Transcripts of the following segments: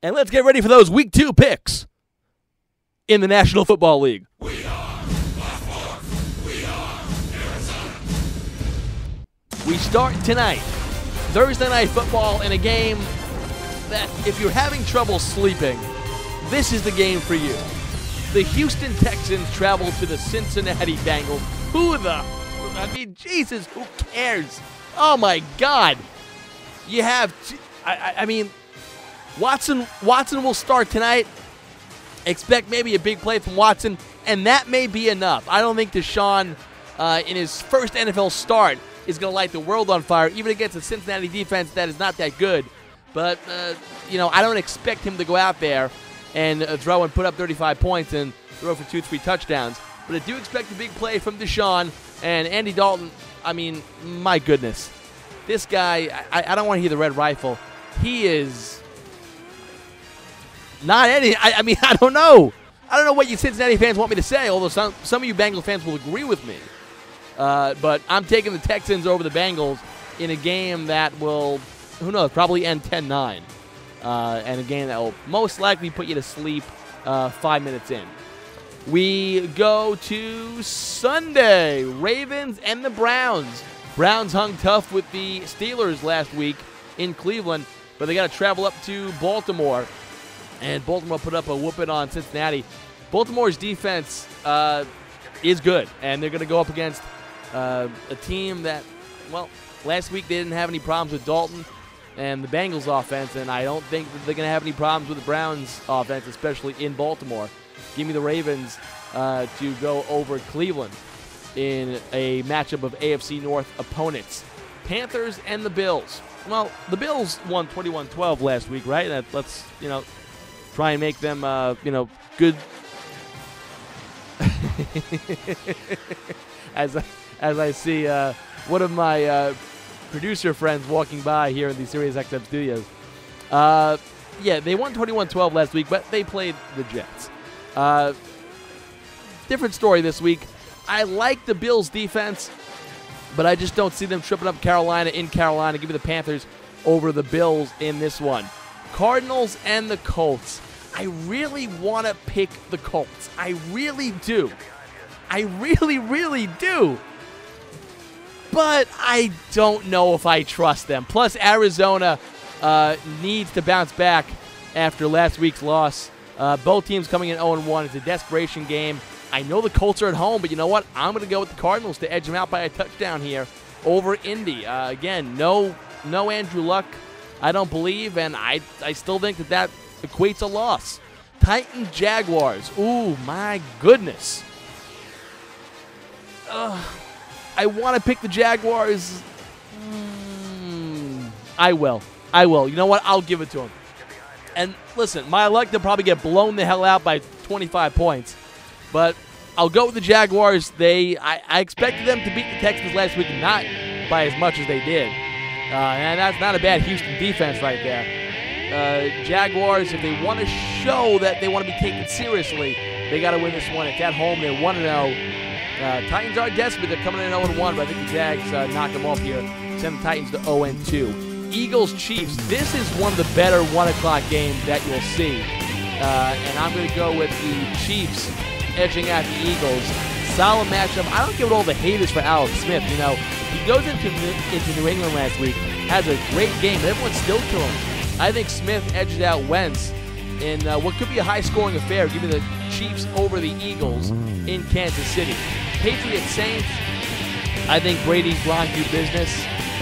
And let's get ready for those Week 2 picks in the National Football League. We are Baltimore. We are Arizona. We start tonight, Thursday Night Football, in a game that, if you're having trouble sleeping, this is the game for you. The Houston Texans travel to the Cincinnati Bengals. Jesus, who cares? Oh, my God. You have, Watson will start tonight. Expect maybe a big play from Watson, and that may be enough. I don't think Deshaun, in his first NFL start, is going to light the world on fire, even against a Cincinnati defense that is not that good. But, I don't expect him to go out there and throw and put up 35 points and throw for 2-3 touchdowns. But I do expect a big play from Deshaun. And Andy Dalton, my goodness. This guy, I don't want to hear the red rifle. He is not any, I don't know. I don't know what you Cincinnati fans want me to say, although some of you Bengals fans will agree with me. But I'm taking the Texans over the Bengals in a game that will, who knows, probably end 10-9. And a game that will most likely put you to sleep 5 minutes in. We go to Sunday, Ravens and the Browns. Browns hung tough with the Steelers last week in Cleveland, but they got to travel up to Baltimore. And Baltimore put up a whooping on Cincinnati. Baltimore's defense is good, and they're going to go up against a team that, last week they didn't have any problems with Dalton and the Bengals offense, and I don't think that they're going to have any problems with the Browns offense, especially in Baltimore. Give me the Ravens to go over Cleveland in a matchup of AFC North opponents. Panthers and the Bills. Well, the Bills won 21-12 last week, right? Let's, try and make them, good. As I see one of my producer friends walking by here in the SiriusXM studios. They won 21-12 last week, but they played the Jets. Different story this week. I like the Bills' defense, but I just don't see them tripping up Carolina in Carolina. Give me the Panthers over the Bills in this one. Cardinals and the Colts. I really want to pick the Colts. I really do. I really, really do. But I don't know if I trust them. Plus, Arizona needs to bounce back after last week's loss. Both teams coming in 0-1. It's a desperation game. I know the Colts are at home, but you know what? I'm going to go with the Cardinals to edge them out by a touchdown here over Indy. Again, no Andrew Luck, I don't believe, and I still think that equates a loss. Titans, Jaguars. Ooh, my goodness. I want to pick the Jaguars. I will. You know what? I'll give it to them. And listen, my luck to probably get blown the hell out by 25 points. But I'll go with the Jaguars. I expected them to beat the Texans last week, not by as much as they did. And that's not a bad Houston defense right there. Jaguars, if they want to show that they want to be taken seriously, they got to win this one. It's at home. They're 1-0. Titans are desperate. They're coming in 0-1, but I think the Jags knock them off here. Send the Titans to 0-2. Eagles-Chiefs. This is one of the better 1 o'clock games that you'll see. And I'm going to go with the Chiefs edging out the Eagles. Solid matchup. I don't give it all the haters for Alex Smith. He goes into New England last week, has a great game, but everyone's still killing him. I think Smith edged out Wentz in what could be a high-scoring affair. Give me the Chiefs over the Eagles in Kansas City. Patriots Saints. I think Brady's line do business.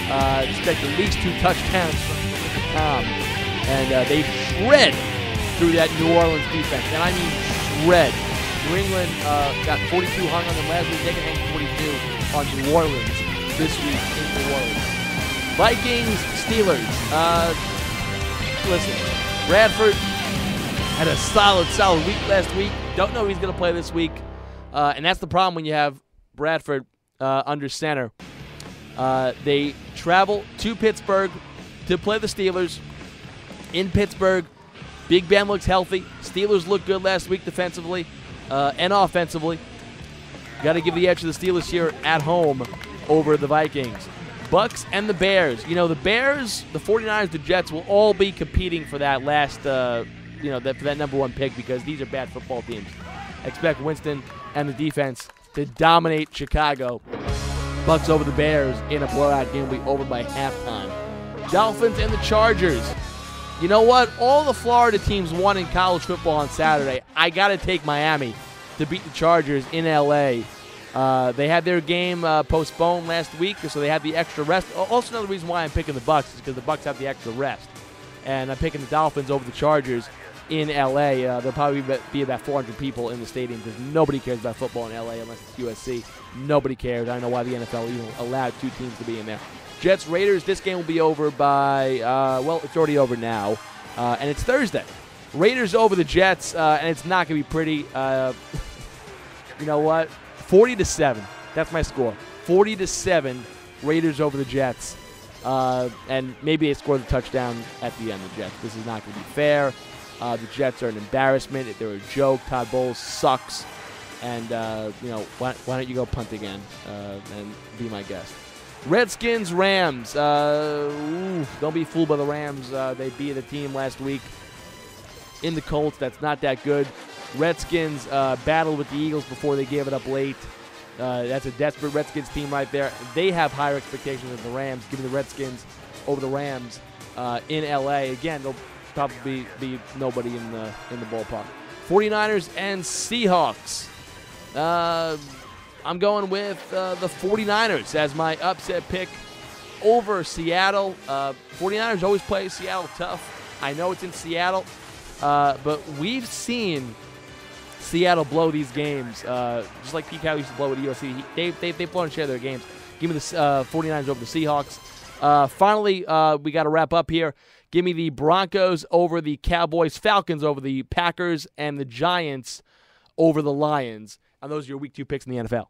Expect at least 2 touchdowns from Tom. And they shred through that New Orleans defense. And I mean shred. New England got 42 hung on them last week. They can hang 42 on New Orleans this week in New Orleans. Vikings, Steelers. Listen, Bradford had a solid week last week. Don't know if he's going to play this week. And that's the problem when you have Bradford under center. They travel to Pittsburgh to play the Steelers. In Pittsburgh, Big Ben looks healthy. Steelers look good last week defensively and offensively. Got to give the edge to the Steelers here at home over the Vikings. Bucks and the Bears. You know, the Bears, the 49ers, the Jets will all be competing for that last, for that number one pick because these are bad football teams. I expect Winston and the defense to dominate Chicago. Bucks over the Bears in a blowout game will be over by halftime. Dolphins and the Chargers. You know what? All the Florida teams won in college football on Saturday. I got to take Miami to beat the Chargers in L.A. They had their game postponed last week, so they had the extra rest. Also, another reason why I'm picking the Bucks is because the Bucks have the extra rest. And I'm picking the Dolphins over the Chargers in L.A. There'll probably be about 400 people in the stadium because nobody cares about football in L.A. unless it's USC. Nobody cares. I don't know why the NFL even allowed two teams to be in there. Jets, Raiders, this game will be over by, it's already over now, and it's Thursday. Raiders over the Jets, and it's not going to be pretty. You know what? 40-7. That's my score. 40-7, Raiders over the Jets. And maybe they score the touchdown at the end, the Jets. This is not going to be fair. The Jets are an embarrassment. They're a joke. Todd Bowles sucks. And, why don't you go punt again and be my guest? Redskins, Rams. Don't be fooled by the Rams. They beat the team last week in the Colts. That's not that good. Redskins battled with the Eagles before they gave it up late. That's a desperate Redskins team right there. They have higher expectations than the Rams. Give me the Redskins over the Rams in L.A. Again, they'll probably be nobody in the ballpark. 49ers and Seahawks. I'm going with the 49ers as my upset pick over Seattle. 49ers always play Seattle tough. I know it's in Seattle, but we've seen Seattle blow these games, just like Pete Carroll used to blow at USC. They've blown a share of their games. Give me the 49ers over the Seahawks. Finally, we got to wrap up here. Give me the Broncos over the Cowboys, Falcons over the Packers, and the Giants over the Lions. And those are your Week 2 picks in the NFL.